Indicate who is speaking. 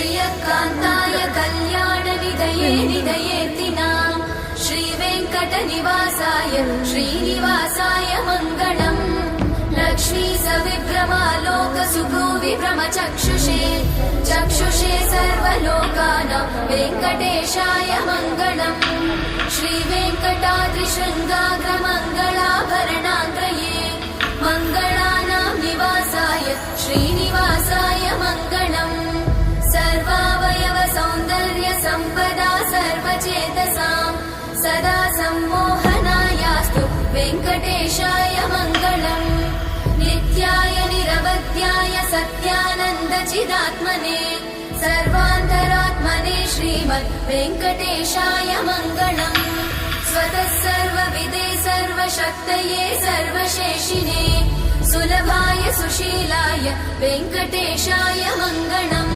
Speaker 1: श्रियकान्ताय कल्याणनिधये निधयेऽर्तिनाम् श्रीवेङ्कटनिवासाय श्रीनिवासाय मङ्गलम् लक्ष्मी सविभ्रमालोकसुभ्रूविभ्रमचक्षुषे चक्षुषे सर्वलोकानां वेङ्कटेशाय मङ्गलम् श्रीवेङ्कटाद्रिशृङ्गाग्रमङ्गलाभरणाङ्गये मङ्गलानां निवासाय श्रीनिवासाय मङ्गलम् सर्वावयव सौन्दर्य सम्पदा सर्वचेतसां सदा सम्मोहनायास्तु वेङ्कटेशाय मङ्गलम् नित्याय निरवध्याय सत्यानन्दचिदात्मने सर्वान्तरात्मने श्रीमद् वेङ्कटेशाय मङ्गलम् स्वतः सर्वविदे सर्वशक्तये सर्वशेषिने सुलभाय सुशीलाय वेङ्कटेशाय मङ्गलम्।